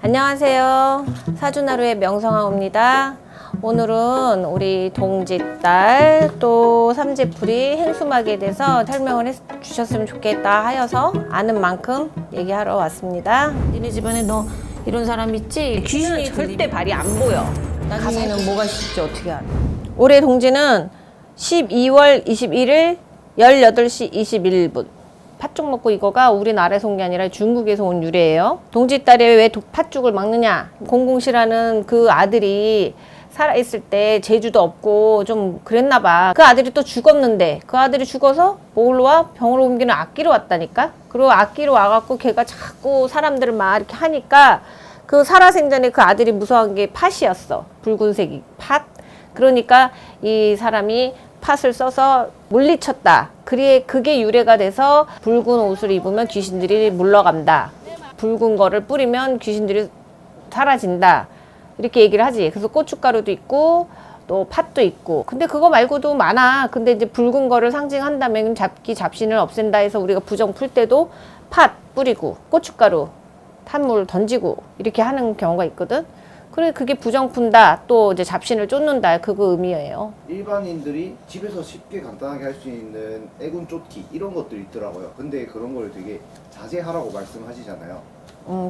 안녕하세요. 사주나루의 명성황후입니다. 오늘은 우리 동짓달 또 삼재풀이 행수막에 대해서 설명을 해주셨으면 좋겠다 하여서 아는 만큼 얘기하러 왔습니다. 니네 집안에 너 이런 사람 있지? 귀신이 절대 발이 안 보여. 나중에는 뭐가 있을지 어떻게 알아? 올해 동지는 12월 21일 18시 21분. 팥죽 먹고 이거가 우리나라에서 온 게 아니라 중국에서 온 유래예요. 동짓달에 왜 팥죽을 먹느냐? 공공씨라는 그 아들이 살아있을 때 재주도 없고 좀 그랬나 봐. 그 아들이 또 죽었는데 그 아들이 죽어서 뭘로 와? 병으로 옮기는 악기로 왔다니까? 그리고 악기로 와갖고 걔가 자꾸 사람들을 막 이렇게 하니까 그 살아생전에 그 아들이 무서워한 게 팥이었어. 붉은색이 팥. 그러니까 이 사람이 팥을 써서 물리쳤다. 그게 유래가 돼서 붉은 옷을 입으면 귀신들이 물러간다. 붉은 거를 뿌리면 귀신들이 사라진다. 이렇게 얘기를 하지. 그래서 고춧가루도 있고 또 팥도 있고. 근데 그거 말고도 많아. 근데 이제 붉은 거를 상징한다면 잡신을 없앤다 해서 우리가 부정 풀 때도 팥 뿌리고 고춧가루, 탄물 던지고 이렇게 하는 경우가 있거든. 그래 그게 부정 푼다. 또 이제 잡신을 쫓는다. 그거 의미예요. 일반인들이 집에서 쉽게 간단하게 할 수 있는 애군 쫓기 이런 것들이 있더라고요. 근데 그런 걸 되게 자제하라고 말씀하시잖아요.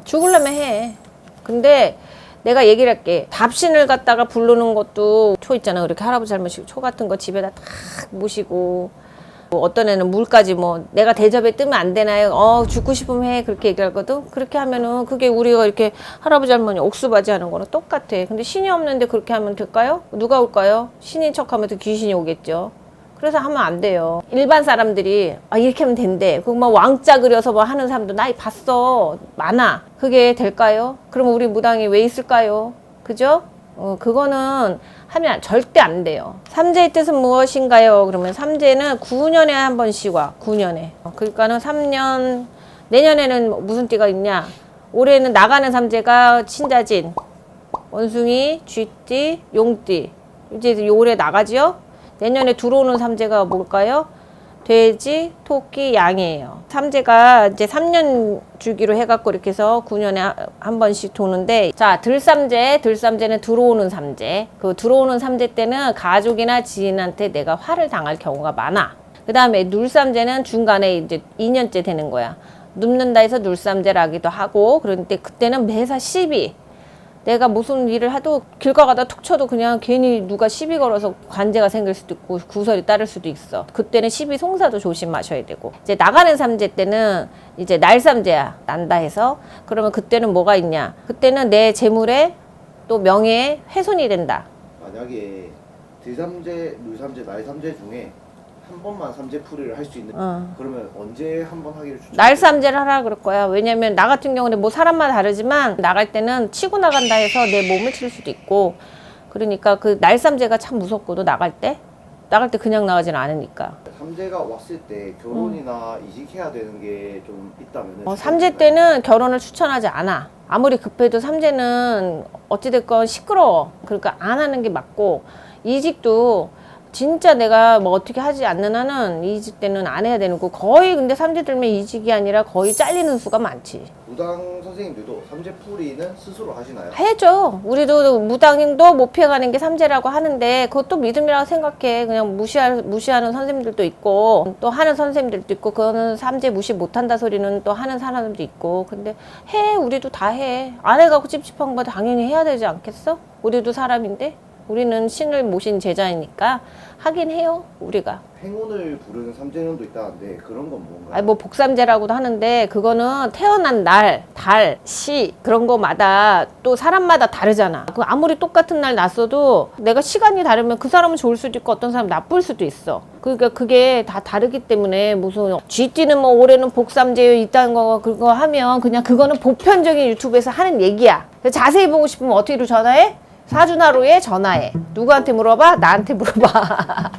죽으려면 해. 근데 내가 얘기를 할게. 잡신을 갖다가 부르는 것도 초 있잖아. 그렇게 할아버지 할머니 초 같은 거 집에다 탁 모시고 뭐 어떤 애는 물까지 뭐 내가 대접에 뜨면 안 되나요? 죽고 싶으면 해. 그렇게 얘기하거든. 그렇게 하면은 그게 우리가 이렇게 할아버지 할머니 옥수바지 하는 거랑 똑같아. 근데 신이 없는데 그렇게 하면 될까요? 누가 올까요? 신인 척하면 또 귀신이 오겠죠. 그래서 하면 안 돼요. 일반 사람들이 이렇게 하면 된대. 그거 막 왕자 그려서 뭐 하는 사람도 나 봤어. 많아. 그게 될까요? 그럼 우리 무당이 왜 있을까요? 그죠? 그거는 하면 절대 안 돼요. 삼재의 뜻은 무엇인가요? 그러면 삼재는 9년에 한 번씩 와. 9년에. 그러니까는 3년, 내년에는 무슨 띠가 있냐? 올해는 나가는 삼재가 신자진, 원숭이, 쥐띠, 용띠. 이제 올해 나가지요? 내년에 들어오는 삼재가 뭘까요? 돼지, 토끼, 양이에요. 삼재가 이제 3년 주기로 해갖고 이렇게 해서 9년에 한 번씩 도는데, 자, 들삼재는 들어오는 삼재. 그 들어오는 삼재 때는 가족이나 지인한테 내가 화를 당할 경우가 많아. 그 다음에 눌삼재는 중간에 이제 2년째 되는 거야. 눕는다 해서 눌삼재라기도 하고, 그런데 그때는 매사 시비. 내가 무슨 일을 해도 길 가다가 툭 쳐도 그냥 괜히 누가 시비 걸어서 관제가 생길 수도 있고 구설이 따를 수도 있어. 그때는 시비 송사도 조심하셔야 되고. 이제 나가는 삼재 때는 이제 날삼재야. 난다 해서. 그러면 그때는 뭐가 있냐? 그때는 내 재물에 또 명예에 훼손이 된다. 만약에 들삼재, 물삼재, 날삼재 중에 한 번만 삼재풀이를 할 수 있는 그러면 언제 한 번 하기를 추천해요? 날삼재를 하라 그럴 거야. 왜냐면 나 같은 경우는 뭐 사람마다 다르지만 나갈 때는 치고 나간다 해서 내 몸을 칠 수도 있고 그러니까 그 날삼재가 참 무섭거든. 나갈 때 그냥 나가지는 않으니까. 삼재가 왔을 때 결혼이나 이직해야 되는 게 좀 있다면 삼재 때는 결혼을 추천하지 않아. 아무리 급해도 삼재는 어찌됐건 시끄러워. 그러니까 안 하는 게 맞고 이직도 진짜 내가 뭐 어떻게 하지 않는 한은 이직 때는 안 해야 되는 거. 거의 근데 삼재 들면 이직이 아니라 거의 잘리는 수가 많지. 무당 선생님들도 삼재풀이는 스스로 하시나요? 해줘. 우리도 무당도 못 피해가는 게 삼재라고 하는데 그것도 믿음이라고 생각해. 그냥 무시하는 선생님들도 있고 또 하는 선생님들도 있고 그거는 삼재 무시 못한다 소리는 또 하는 사람들도 있고. 근데 해. 우리도 다 해. 안 해가고 찝찝한 거 당연히 해야 되지 않겠어? 우리도 사람인데. 우리는 신을 모신 제자이니까 하긴 해요. 우리가. 행운을 부르는 삼재년도 있다는데 그런 건 뭔가요? 뭐 복삼재라고도 하는데 그거는 태어난 날, 달, 시 그런 거마다 또 사람마다 다르잖아. 그 아무리 똑같은 날 났어도 내가 시간이 다르면 그 사람은 좋을 수도 있고 어떤 사람은 나쁠 수도 있어. 그러니까 그게 다 다르기 때문에 무슨 쥐띠는 뭐 올해는 복삼재 있다는 거 그거 하면 그냥 그거는 보편적인 유튜브에서 하는 얘기야. 자세히 보고 싶으면 어떻게로 전화해? 사주나루에 전화해. 누구한테 물어봐? 나한테 물어봐.